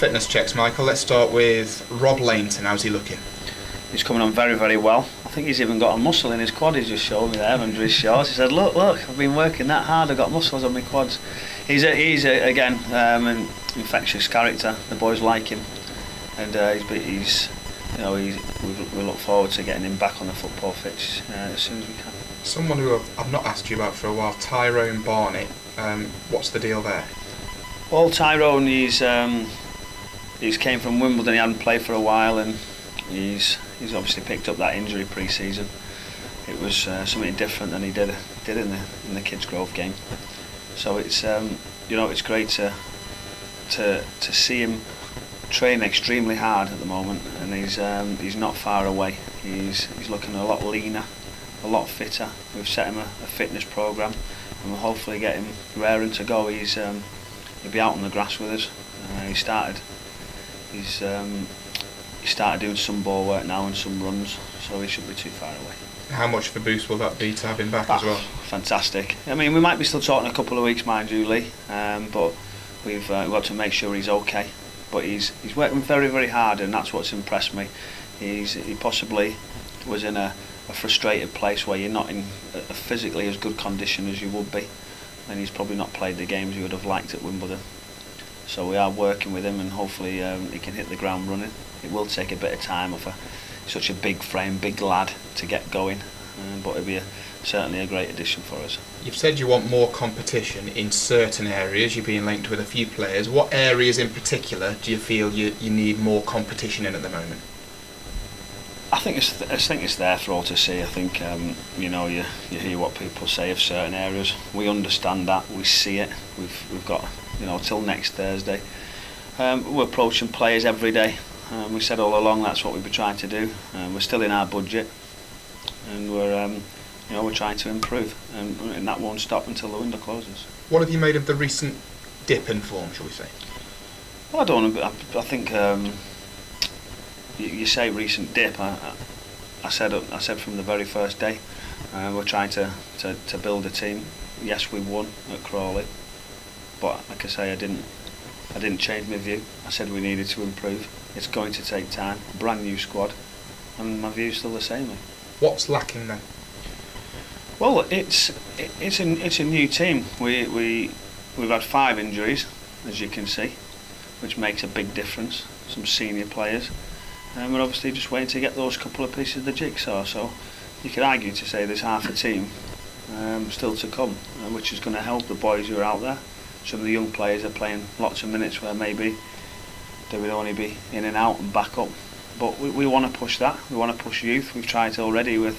Fitness checks, Michael. Let's start with Rob Laneton. How's he looking? He's coming on very, very well. I think he's even got a muscle in his quad. He's just showed me there under his shorts. He said, look, I've been working that hard. I've got muscles on my quads. He's again an infectious character. The boys like him, and we look forward to getting him back on the football pitch as soon as we can. Someone who I've not asked you about for a while, Tyrone what's the deal there? Well, Tyrone, he's came from Wimbledon. He hadn't played for a while, and he's obviously picked up that injury pre-season. It was something different than he did in the Kids Grove game. So it's it's great to see him train extremely hard at the moment, and he's not far away. He's looking a lot leaner, a lot fitter. We've set him a fitness program, and we'll hopefully get him raring to go. He'll be out on the grass with us. He started doing some ball work now and some runs, so he shouldn't be too far away. How much of a boost will that be to have him back as well? Fantastic. I mean, we might be still talking a couple of weeks, mind you, Lee, but we've got to make sure he's okay. But he's working very, very hard, and that's what's impressed me. He possibly was in a frustrated place where you're not in a physically as good condition as you would be, and he's probably not played the games he would have liked at Wimbledon. So we are working with him, and hopefully he can hit the ground running. It will take a bit of time for such a big frame, big lad to get going, but it'll be certainly a great addition for us. You've said you want more competition in certain areas. You're being linked with a few players. What areas in particular do you feel you need more competition in at the moment? I think it's there for all to see. I think you hear what people say of certain areas. We understand that. We see it. We've got till next Thursday. We're approaching players every day. We said all along that's what we've been trying to do. We're still in our budget, and we're trying to improve, and that won't stop until the window closes. What have you made of the recent dip in form, shall we say? Well, I think you say recent dip. I said from the very first day, we're trying to build a team. Yes, we won at Crawley, but like I say, I didn't change my view. I said we needed to improve. It's going to take time. Brand new squad, and my view's still the same. What's lacking then? Well, it's a new team. We've had 5 injuries, as you can see, which makes a big difference. Some senior players, and we're obviously just waiting to get those couple of pieces of the jigsaw. So you could argue to say there's half a team still to come, which is going to help the boys who are out there. Some of the young players are playing lots of minutes where maybe they would only be in and out and back up. But we want to push that. We want to push youth. We've tried already with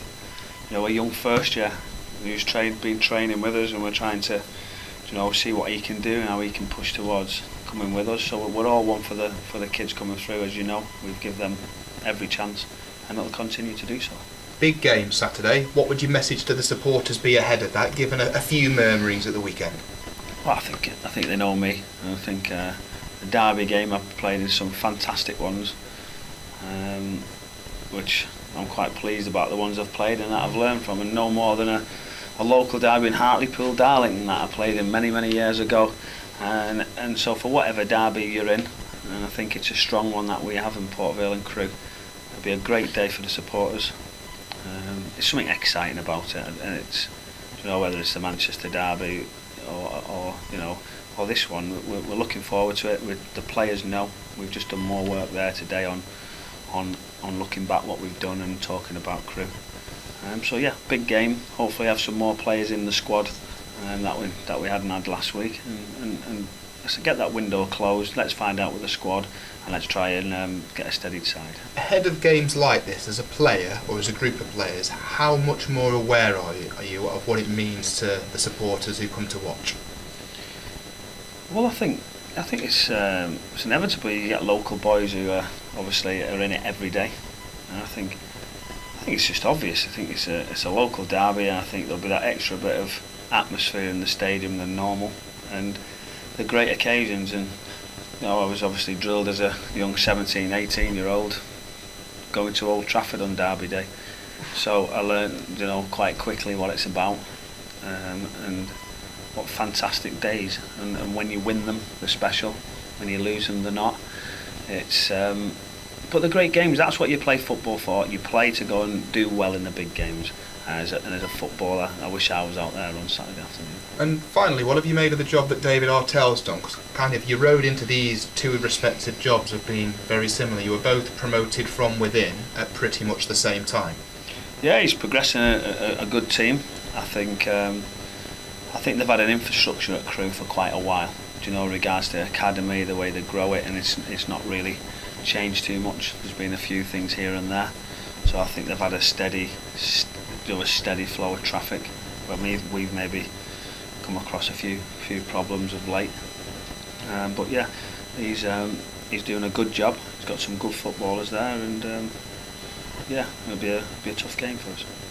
a young first year who's been training with us, and we're trying to see what he can do and how he can push towards coming with us. So we're all one for the kids coming through. As you know, we give them every chance, and it'll continue to do so. Big game Saturday. What would your message to the supporters be ahead of that, given a few murmurings at the weekend? Well, I think they know me. I think the derby game, I've played in some fantastic ones, which I'm quite pleased about the ones I've played and that I've learned from, and no more than a local derby in Hartlepool, Darlington, that I played in many years ago, and so for whatever derby you're in, and I think it's a strong one that we have in Port Vale and Crewe. It'll be a great day for the supporters. There's something exciting about it, and it's whether it's the Manchester derby or this one, we're looking forward to it. The players know we've just done more work there today on looking back what we've done and talking about Crewe. So yeah, big game. Hopefully have some more players in the squad that we hadn't had last week, and let's get that window closed. Let's find out with the squad, and let's try and get a steadied side. Ahead of games like this, as a player or as a group of players, how much more aware are you of what it means to the supporters who come to watch? Well, I think it's inevitable. You get local boys who obviously are in it every day, and I think it's just obvious. I think it's a local derby, and I think there'll be that extra bit of atmosphere in the stadium than normal, and the great occasions. And I was obviously drilled as a young 17, 18-year-old going to Old Trafford on Derby Day, so I learned quite quickly what it's about, and what fantastic days, and when you win them they're special, when you lose them they're not. It's but they're great games. That's what you play football for. You play to go and do well in the big games. And as a footballer, I wish I was out there on Saturday afternoon. And finally, what have you made of the job that David Artell's done? 'Cause kind of you rode into these two respective jobs of being very similar. You were both promoted from within at pretty much the same time. Yeah, he's progressing a good team. I think they've had an infrastructure at Crewe for quite a while. Do you know, regards to the academy, the way they grow it, and it's not really changed too much. There's been a few things here and there, so I think they've had a steady flow of traffic. But we've maybe come across a few problems of late. But yeah, he's doing a good job. He's got some good footballers there, and yeah, it'll be a tough game for us.